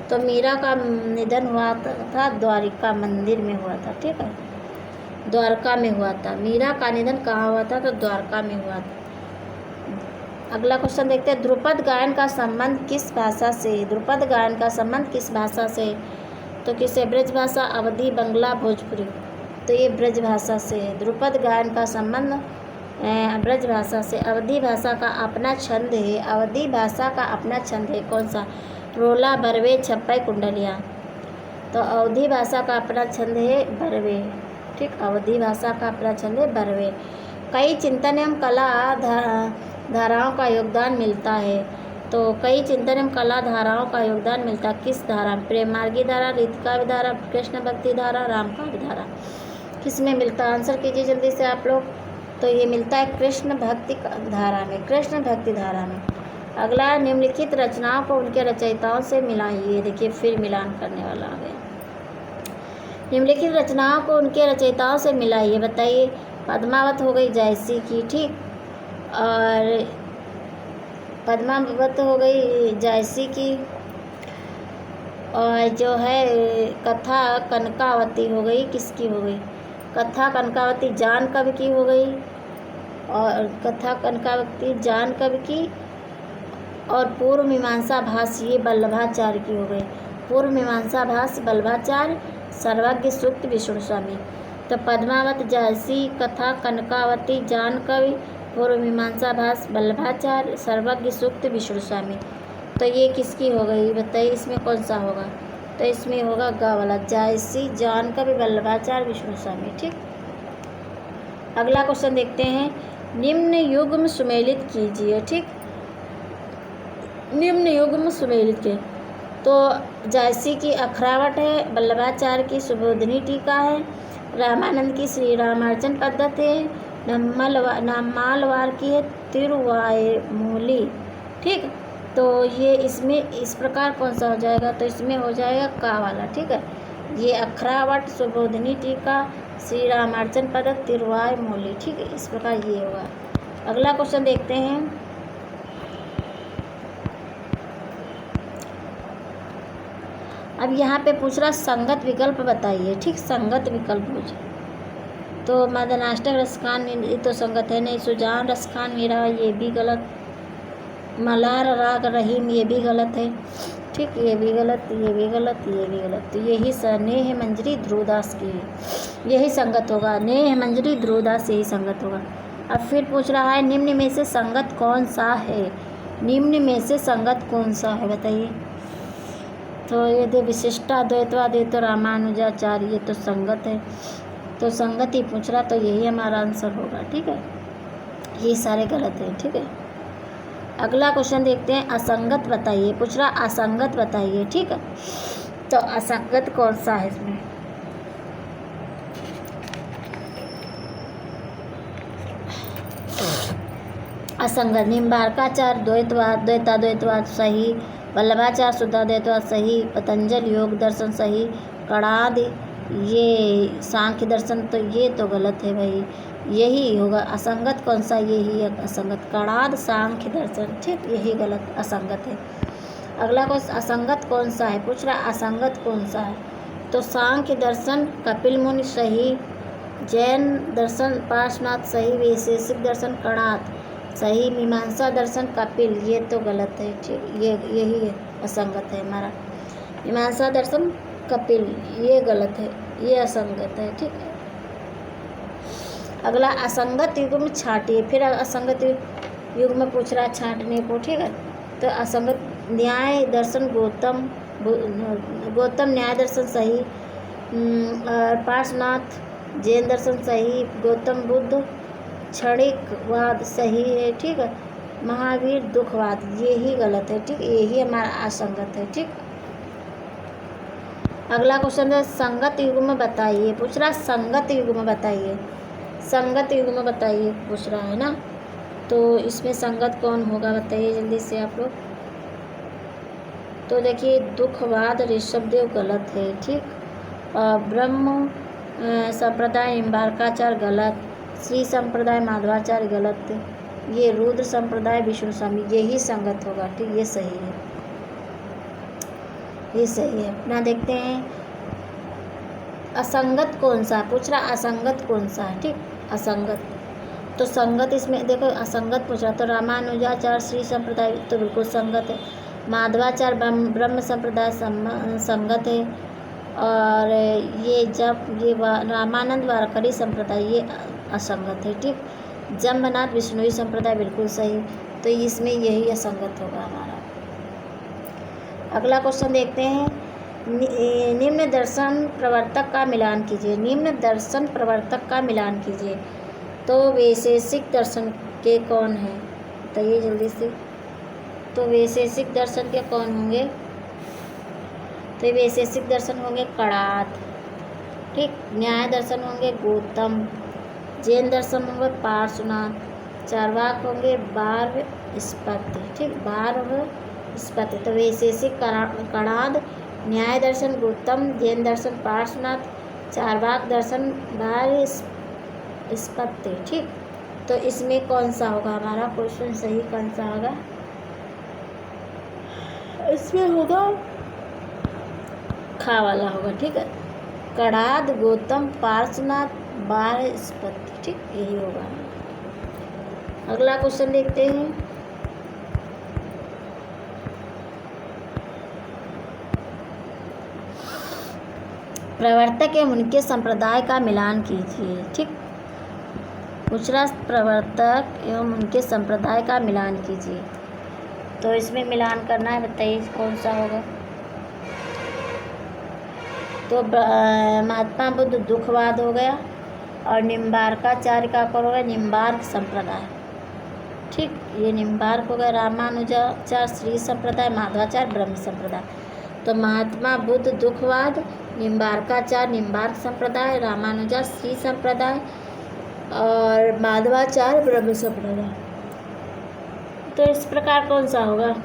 तो मीरा का निधन हुआ था द्वारिका मंदिर में हुआ था, ठीक है, द्वारका में हुआ था। मीरा का निधन कहाँ हुआ था, तो द्वारका में हुआ था। अगला क्वेश्चन देखते हैं, ध्रुपद गायन का संबंध किस भाषा से, ध्रुपद गायन का संबंध किस भाषा से, तो किसे, ब्रज भाषा, अवधी, बंगला, भोजपुरी। तो ये ब्रज भाषा से है, ध्रुपद गायन का संबंध ब्रज भाषा से। अवधी भाषा का अपना छंद है, अवधी भाषा का अपना छंद है, कौन सा, रोला, बरवे, छप्पई, कुंडलिया। तो अवधी भाषा का अपना छंद है बरवे, ठीक, अवधी भाषा का अपना छंद है बरवे। कई चिंतन एवं कला धाराओं का योगदान मिलता है, तो कई चिंतन एवं कला धाराओं का योगदान मिलता है किस धारा, प्रेम मार्गी धारा, रीतिकाव्य धारा, कृष्ण भक्ति धारा, रामकाव्य धारा, किस में मिलता है, आंसर कीजिए जल्दी से आप लोग। तो ये मिलता है कृष्ण भक्ति धारा में, कृष्ण भक्ति धारा में। अगला, निम्नलिखित रचनाओं को उनके रचयिताओं से मिलाइए। देखिए फिर मिलान करने वाला आ गया। निम्नलिखित रचनाओं को उनके रचयिताओं से मिलाइए। बताइए, पद्मावत हो गई जायसी की, ठीक, और पद्मावत हो गई जायसी की, और जो है कथा कनकावती हो गई, किसकी हो गई? कथा कनकावती जान कवि की हो गई, और कथा कनकावती जान कवि की, और पूर्व मीमांसा भास ये वल्लभाचार्य की हो गई। पूर्व मीमांसा भास वल्लभाचार्य, सर्वज्ञ सूक्त विष्णु स्वामी। तो पद्मावत जायसी, कथा कनकावती जान कवि, पूर्व मीमांसा भास वल्लभाचार्य, सर्वज्ञ सूक्त विष्णु स्वामी। तो ये किसकी हो गई? बताइए इसमें कौन सा होगा? तो इसमें होगा ग वाला, जायसी, जान कवि, वल्लभाचार्य, विष्णु स्वामी, ठीक। अगला क्वेश्चन देखते हैं, निम्न युग्म सुमेलित कीजिए, ठीक। निम्न युग्म सुमेलित के, तो जायसी की अखरावट है, वल्लभाचार्य की सुबोधिनी टीका है, रामानंद की श्री रामार्चन पद्धति है, नामालवार की है तिरुवायुमूली, ठीक। तो ये इसमें इस प्रकार कौन सा हो जाएगा? तो इसमें हो जाएगा का वाला, ठीक है। ये अखरावट, सुबोधिनी टीका, श्री रामार्चन पद्धति, तिरुवायुमूली, ठीक है, इस प्रकार ये होगा। अगला क्वेश्चन देखते हैं, अब यहाँ पे पूछ रहा संगत विकल्प बताइए, ठीक। संगत विकल्प पूछे तो मदनाष्टक रसखान, ये तो संगत है नहीं। सुजान रसखान मीरा, ये भी गलत। मलार राग रहीम, ये भी गलत है, ठीक, ये भी गलत, ये भी गलत, ये भी गलत। तो यही नेह मंजरी ध्रुवदास की, यही संगत होगा। नेह मंजरी ध्रुवदास यही संगत होगा। अब फिर पूछ रहा है, निम्न में से संगत कौन सा है? निम्न में से संगत कौन सा है बताइए? तो ये दे विशिष्टाद्वैतवाद, ये तो रामानुजाचार्य, ये तो संगत है, तो संगत ही पूछ रहा, तो यही हमारा आंसर होगा, ठीक है। ये सारे गलत हैं, ठीक है। अगला क्वेश्चन देखते हैं, असंगत बताइए। पूछ रहा असंगत बताइए, ठीक है। तो असंगत कौन सा है इसमें? असंगत, निम्बार्काचार्य द्वैतवाद, द्वैताद्वैतवाद सही, वल्लभाचार्य शुद्धाद्वैतवाद सही, पतंजल योग दर्शन सही, कणाद ये सांख्य दर्शन, तो ये तो गलत है भाई, यही होगा असंगत। कौन सा? यही है असंगत, कणाद सांख्य दर्शन, ठीक, यही गलत असंगत है। अगला क्वेश्चन, असंगत कौन सा है? पूछ रहा असंगत कौन सा है? तो सांख्य दर्शन कपिल मुनि सही, जैन दर्शन पार्श्वनाथ सही, वैशेषिक दर्शन कणाद सही, मीमांसा दर्शन कपिल, ये तो गलत है, ठीक, ये यही है असंगत है हमारा। मीमांसा दर्शन कपिल, ये गलत है, ये असंगत है, ठीक है। अगला, असंगत युग में छाटिए। फिर असंगत युग में पूछ रहा है छाटने को, ठीक है। तो असंगत, न्याय दर्शन गौतम न्याय दर्शन सही, पार्श्वनाथ जैन दर्शन सही, गौतम बुद्ध क्षणिकवाद सही है, ठीक है। महावीर दुखवाद, यही गलत है, ठीक, यही हमारा असंगत है, ठीक। अगला क्वेश्चन है, संगत युग में बताइए। पूछ रहा संगत युग में बताइए, संगत युग में बताइए पूछ रहा है ना। तो इसमें संगत कौन होगा बताइए जल्दी से आप लोग। तो देखिए, दुखवाद ऋषभदेव गलत है, ठीक। ब्रह्म संप्रदाय निम्बार्काचार्य गलत, श्री संप्रदाय माधवाचार्य गलत, ये रुद्र संप्रदाय विष्णु स्वामी, यही संगत होगा, ठीक, ये सही है, ये सही है। अपना देखते हैं, असंगत कौन सा? पूछ रहा असंगत कौन सा है, ठीक, असंगत। तो संगत इसमें देखो, असंगत पूछ रहा, तो रामानुजाचार्य श्री संप्रदाय तो बिल्कुल संगत है, माधवाचार्य ब्रह्म संप्रदाय संगत है, और ये जब ये रामानंद वारकरी संप्रदाय ये असंगत है, ठीक। जम्बनाथ विष्णुई संप्रदाय बिल्कुल सही, तो इसमें यही असंगत होगा हमारा। अगला क्वेश्चन देखते हैं, निम्न दर्शन प्रवर्तक का मिलान कीजिए। निम्न दर्शन प्रवर्तक का मिलान कीजिए। तो वैशेषिक दर्शन के कौन हैं बताइए जल्दी से। तो वैशेषिक दर्शन के कौन होंगे? तो वैशेषिक दर्शन होंगे कणाद, ठीक। न्याय दर्शन होंगे गौतम, जैन दर्शन होंगे पार्श्वनाथ, चार्वाक होंगे वार्ष्णेय, ठीक, वार्ष्णेय। तो वैशेषिक कणाद, न्याय दर्शन गौतम, जैन दर्शन पार्श्वनाथ, चार्वाक दर्शन वार्ष्णेय, ठीक। तो इसमें कौन सा होगा हमारा क्वेश्चन सही, कौन सा होगा? इसमें होगा खा वाला होगा, ठीक है। कणाद, गौतम, पार्श्वनाथ, वार्ष्णेय, ठीक, यही होगा। अगला क्वेश्चन देखते हैं। प्रवर्तक एवं उनके संप्रदाय का मिलान कीजिए, ठीक। दूसरा, प्रवर्तक एवं उनके संप्रदाय का मिलान कीजिए। तो इसमें मिलान करना है, बताइए कौन सा होगा? तो महात्मा बुद्ध दुखवाद हो गया, और निम्बार्काचार्य का कौन होगा? निम्बार्क संप्रदाय, ठीक, ये निम्बार्क हो गया। रामानुजाचार्य श्री संप्रदाय, माधवाचार्य ब्रह्म संप्रदाय। तो महात्मा बुद्ध दुखवाद, निम्बार्काचार्य निम्बार्क संप्रदाय, रामानुजा श्री संप्रदाय और माधवाचार्य ब्रह्म संप्रदाय। तो इस प्रकार कौन सा होगा?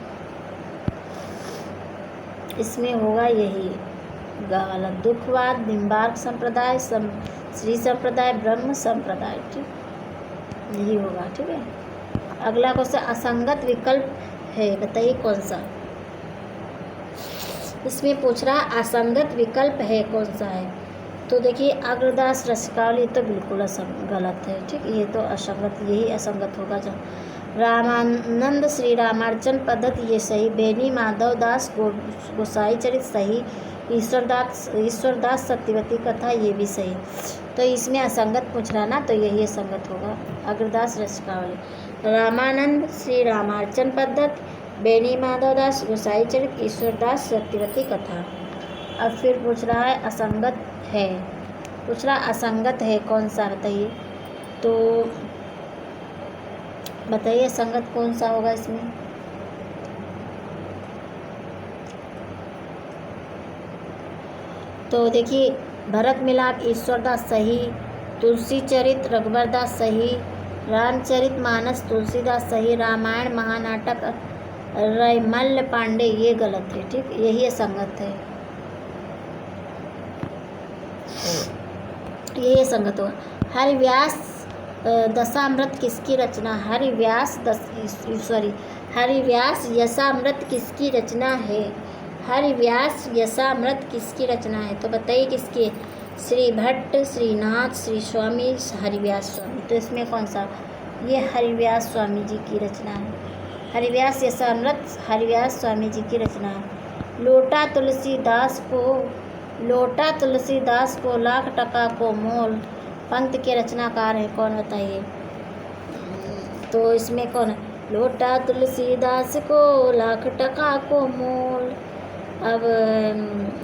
इसमें होगा यही गलत, दुखवाद, निम्बार्क संप्रदाय, श्री संप्रदाय, ब्रह्म संप्रदाय, ठीक, यही होगा, ठीक है। अगला क्वेश्चन, असंगत विकल्प है, बताइए कौन सा? इसमें पूछ रहा है असंगत विकल्प है, कौन सा है? तो देखिए अग्रदास रसिकावली तो बिल्कुल गलत है, ठीक, ये तो असंगत, यही असंगत होगा। जो रामानंद श्री रामार्चन पद्धति ये सही, बेनी माधव दास गोसाई चरित सही, ईश्वरदास सत्यवती कथा ये भी सही। तो इसमें असंगत पूछ रहा ना, तो यही असंगत होगा, अग्रदास रसिकावली। रामानंद श्री रामार्चन पद्धति, बेनी माधव दास गोसाई चरित, ईश्वरदास सत्यवती कथा। अब फिर पूछ रहा है असंगत है, पूछ रहा असंगत है कौन सा, बताइए। तो बताइए असंगत कौन सा होगा इसमें? तो देखिए भरत मिलाप ईश्वरदास सही, तुलसी चरित रघुवरदास सही, रामचरित मानस तुलसीदास सही, रामायण महानाटक रैमल्ल पांडे ये गलत है, ठीक, यही असंगत है, यही असंगत होगा। हरिव्यास दशामृत किसकी रचना? हरिव्यास यशामृत किसकी रचना है? हरिव्यास यशामृत किसकी रचना है? तो बताइए किसकी? श्री भट्ट, श्रीनाथ, श्री स्वामी, हरिव्यास स्वामी। तो इसमें कौन सा? ये हरिव्यास स्वामी जी की रचना है। हरिव्यास यशामृत हरिव्यास स्वामी जी की रचना है। लोटा तुलसीदास को लाख टका को मोल पंक्ति के रचनाकार हैं, कौन बताइए? तो इसमें कौन है? लोटा तुलसीदास को लाख टका को मोल। अब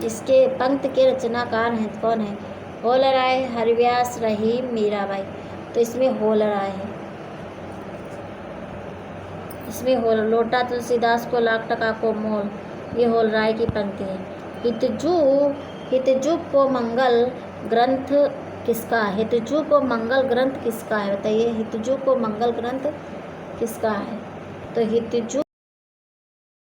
इसके पंक्ति के रचनाकार हैं, कौन है? होल राय, हरिव्यास, रहीम, मीराबाई। तो इसमें होल राय है, इसमें होल। लोटा तुलसीदास को लाख टका को मोल, ये होल राय की पंक्ति है। हितजू को मंगल ग्रंथ किसका है? हितजू को मंगल ग्रंथ किसका है? बताइए हितजू को मंगल ग्रंथ किसका है? तो हितजू